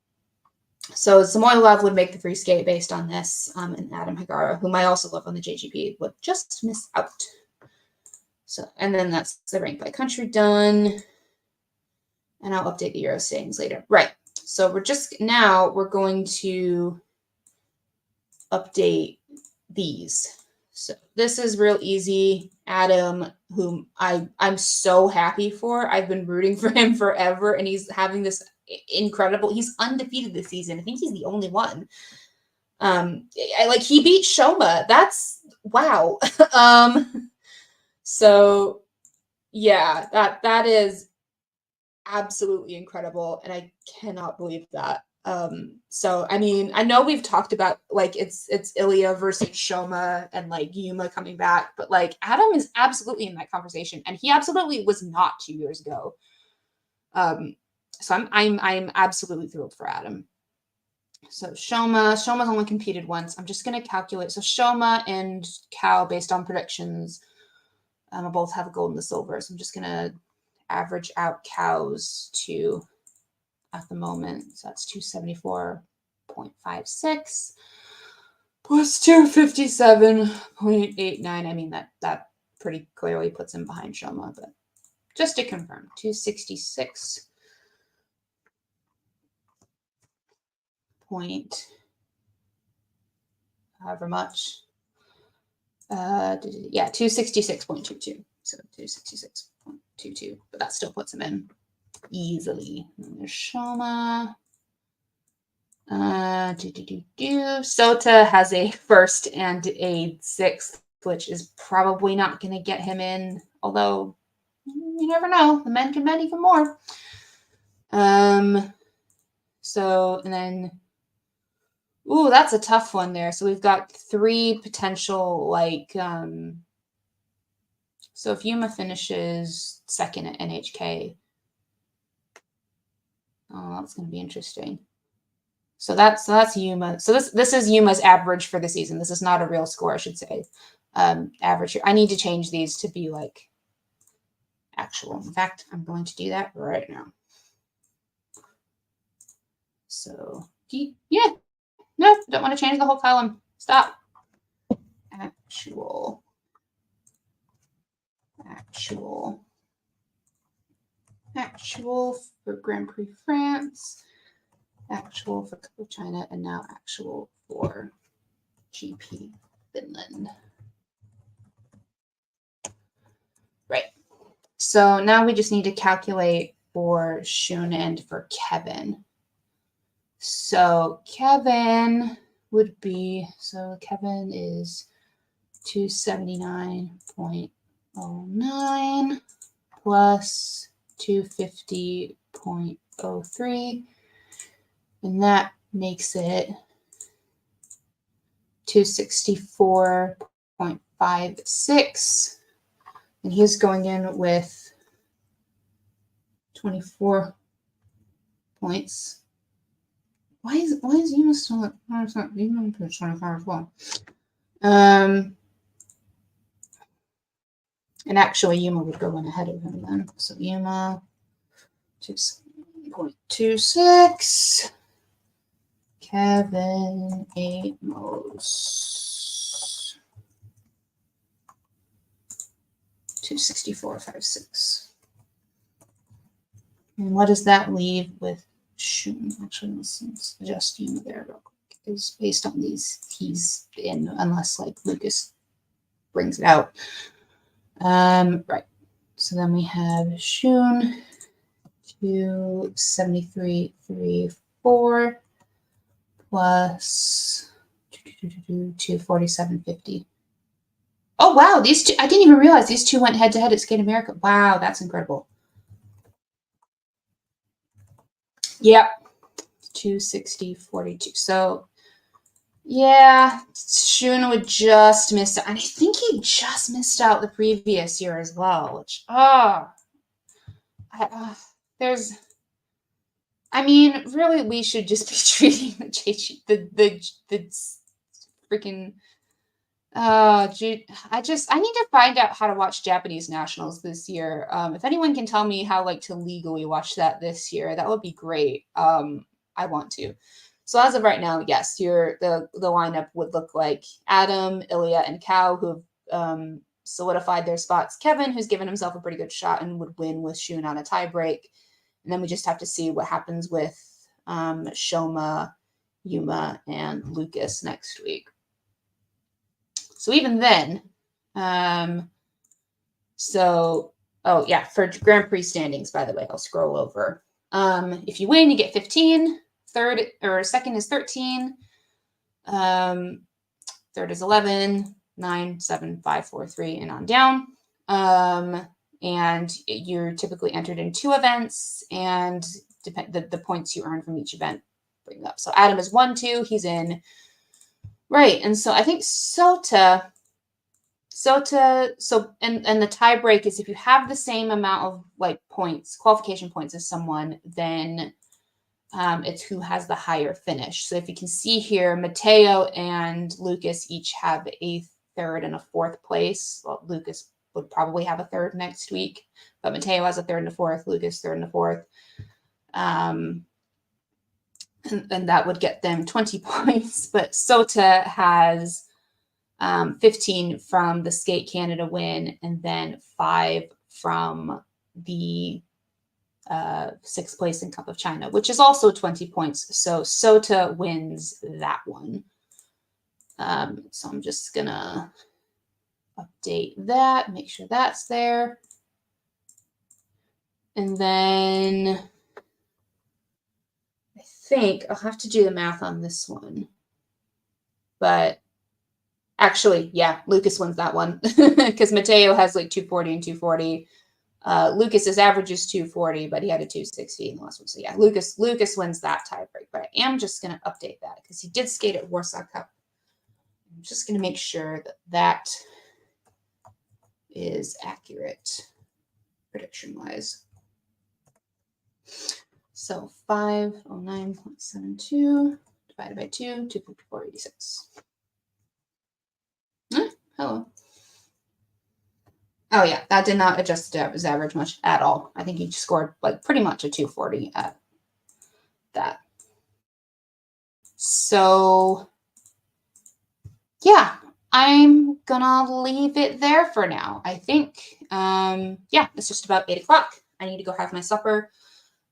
So Samoilov would make the free skate based on this, and Adam Hagara, whom I also love on the JGP, would just miss out. So, and then that's the rank by country done. And I'll update the Euro sayings later. Right. So we're going to update these. So this is real easy. Adam, whom I'm so happy for. I've been rooting for him forever, and he's having this incredible. He's undefeated this season. I think he's the only one. He beat Shoma. That's wow. So yeah, that is absolutely incredible, and I cannot believe that. So I mean, I know we've talked about like it's Ilya versus Shoma and like Yuma coming back, but like Adam is absolutely in that conversation, and he absolutely was not 2 years ago. So I'm absolutely thrilled for Adam. So Shoma's only competed once. I'm just gonna calculate. So Shoma and Cow, based on predictions, will both have a gold and the silver. So I'm just gonna average out Cow's to at the moment. So that's 274.56 plus 257.89. I mean, that pretty clearly puts him behind Shoma, but just to confirm, 266 point however much. Yeah, 266.22. So 266.22, but that still puts him in easily. And there's Shoma. Sota has a first and a sixth, which is probably not going to get him in, although you never know. The men can bet even more. So, and then, ooh, that's a tough one there. So we've got 3 potential, like, so if Yuma finishes second at NHK, oh, that's going to be interesting. So that's Yuma. So this is Yuma's average for the season. This is not a real score, I should say. Average. I need to change these to be like actual. In fact, I'm going to do that right now. So yeah, no, don't want to change the whole column. Stop. Actual for Grand Prix France. Actual for Cup of China, and now actual for GP Finland. Right. So now we just need to calculate for Shun and for Kevin. So Kevin would be, so Kevin is 279.09 plus 250.03. And that makes it 264.56. And he's going in with 24 points. Why is Yuma still at 5%? Yuma put 25 as well. And actually Yuma would go in ahead of him then. So Yuma 2.26. Kevin 8 moles. 264.56. And what does that leave with Shun? Actually, let's adjust Yuma there real quick. It's based on these, he's in, unless like Lucas brings it out. Right. So then we have Shun 273.34 plus 247.50. Oh, wow. These two, I didn't even realize these two went head to head at Skate America. Wow, that's incredible. Yep. 260.42. So, yeah, Shun would just miss out. And I think he just missed out the previous year as well, which, there's, I mean, really, we should just be treating the freaking gee, I need to find out how to watch Japanese nationals this year. If anyone can tell me how like to legally watch that this year, that would be great. I want to. So as of right now, yes, the lineup would look like Adam, Ilya, and Cow, who have solidified their spots. Kevin, who's given himself a pretty good shot and would win with Shun on a tiebreak. And then we just have to see what happens with Shoma, Yuma, and Lucas next week. So even then, oh yeah, for Grand Prix standings, by the way, I'll scroll over. If you win, you get 15. Second is 13. Third is 11, 9, 7, 5, 4, 3, and on down. And you're typically entered in 2 events, and the points you earn from each event bring up. So Adam is 1, 2. He's in. Right, and so I think Sota, and the tie break is if you have the same amount of like points, qualification points as someone, then it's who has the higher finish. So if you can see here, Mateo and Lucas each have a 3rd and a 4th place. Well, Lucas would probably have a 3rd next week, but Mateo has a 3rd and a 4th, Lucas 3rd and a 4th. And that would get them 20 points. But Sota has 15 from the Skate Canada win, and then 5 from the 6th place in Cup of China, which is also 20 points. So Sota wins that one. So I'm just gonna update that, make sure that's there. And then I think I'll have to do the math on this one. But actually, yeah, Lucas wins that one because Mateo has like 240 and 240. Lucas's average is 240, but he had a 260 in the last one. So yeah, Lucas wins that tiebreak. But I am just going to update that because he did skate at Warsaw Cup. I'm just going to make sure that is accurate prediction-wise. So 509.72 divided by 2, 254.86. Hello. Oh yeah, that did not adjust his average much at all. I think he scored like pretty much a 240 at that. So yeah, I'm gonna leave it there for now. I think, yeah, it's just about 8 o'clock. I need to go have my supper.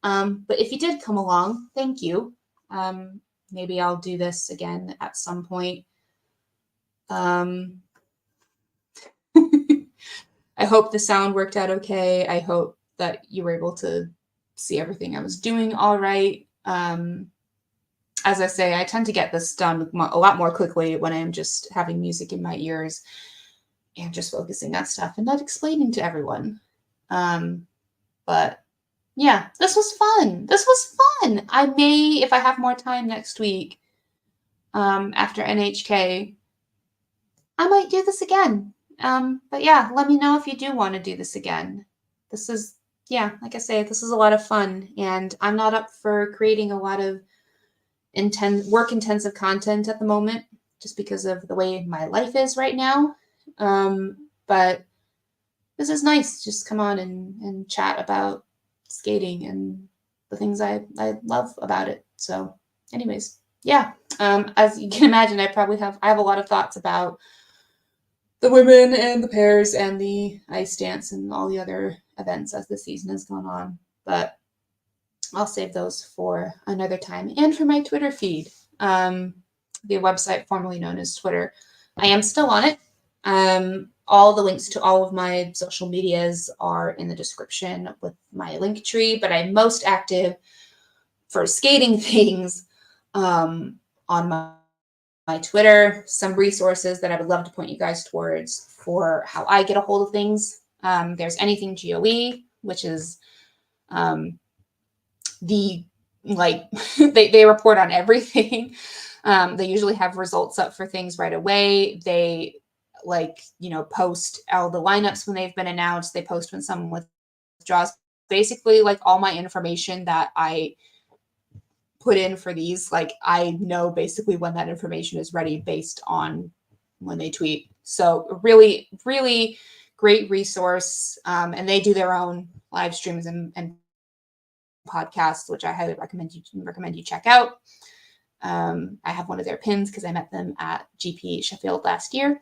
But if you did come along, thank you. Maybe I'll do this again at some point. I hope the sound worked out okay. I hope that you were able to see everything I was doing all right. As I say, I tend to get this done a lot more quickly when I'm just having music in my ears and just focusing on stuff and not explaining to everyone. But yeah, this was fun. This was fun. I may, if I have more time next week, after NHK, I might do this again. But yeah, let me know if you do want to do this again. This is, yeah, like I say, this is a lot of fun, and I'm not up for creating a lot of work-intensive content at the moment, just because of the way my life is right now. But this is nice. Just come on and chat about skating and the things I love about it. So anyways, yeah, as you can imagine, I have a lot of thoughts about the women and the pairs and the ice dance and all the other events as the season has gone on. But I'll save those for another time and for my Twitter feed, the website formerly known as Twitter. I am still on it. All the links to all of my social medias are in the description with my link tree, but I'm most active for skating things on my Twitter, some resources that I would love to point you guys towards for how I get a hold of things. There's Anything GOE, which is the like they report on everything. They usually have results up for things right away. They post all the lineups when they've been announced. They post when someone withdraws. Basically, like all my information that I put in for these, like I know basically when that information is ready based on when they tweet. So really, really great resource. And they do their own live streams and podcasts, which I highly recommend you check out. I have one of their pins because I met them at GP Sheffield last year.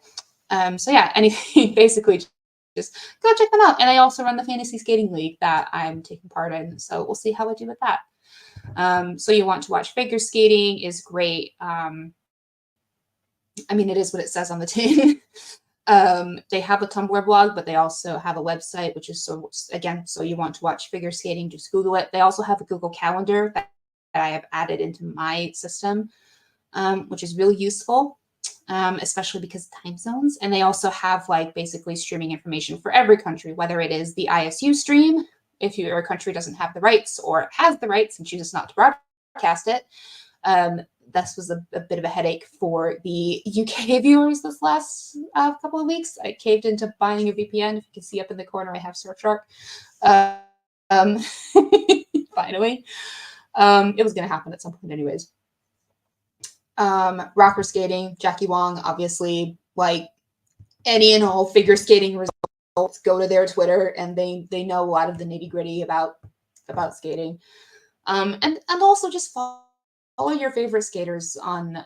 So yeah, anything basically just go check them out. And I also run the fantasy skating league that I'm taking part in. So we'll see how I do with that. So you want to watch figure skating is great. I mean, it is what it says on the tin. They have a Tumblr blog, but they also have a website, which is so you want to watch figure skating, just Google it. They also have a Google Calendar that I have added into my system, which is really useful, especially because of time zones. And they also have like basically streaming information for every country, whether it is the ISU stream, if your country doesn't have the rights or has the rights and chooses not to broadcast it. This was a bit of a headache for the UK viewers this last couple of weeks. I caved into buying a VPN. If you can see up in the corner, I have Surfshark. Finally. It was going to happen at some point anyways. Rocker skating, Jackie Wong, obviously, like any and all figure skating results, go to their Twitter and they know a lot of the nitty gritty about skating. And also just follow your favorite skaters on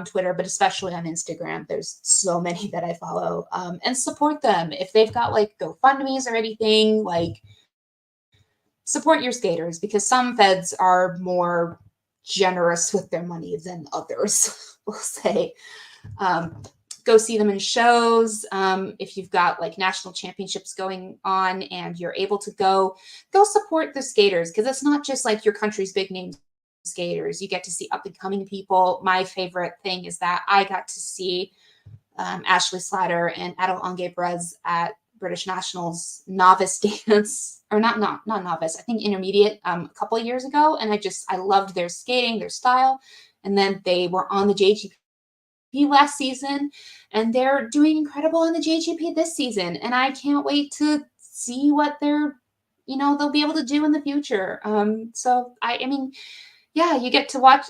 Twitter, but especially on Instagram. There's so many that I follow, and support them. If they've got like GoFundMe's or anything, like support your skaters, because some feds are more generous with their money than others, we'll say. Go see them in shows. If you've got like national championships going on and you're able to go support the skaters, because it's not just like your country's big name skaters. You get to see up and coming people. My favorite thing is that I got to see Ashley Slatter and Adel Angebrez at British Nationals novice dance, or not novice, I think intermediate, a couple of years ago. And I loved their skating, their style. And then they were on the JGP last season, and they're doing incredible on the JGP this season. And I can't wait to see what they'll be able to do in the future. So I mean, yeah, you get to watch.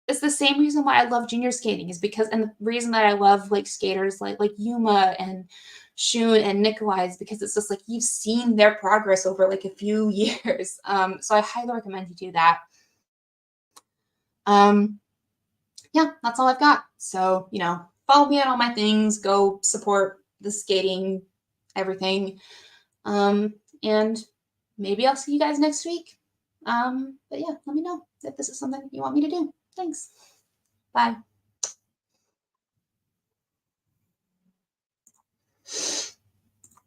It's the same reason why I love junior skating, is because, and the reason that I love like skaters like Yuma and Shun and Nikolai is because it's just like you've seen their progress over like a few years. So I highly recommend you do that. Yeah, that's all I've got. So, follow me on all my things, go support the skating, everything. And maybe I'll see you guys next week. But yeah, let me know if this is something you want me to do. Thanks. Bye.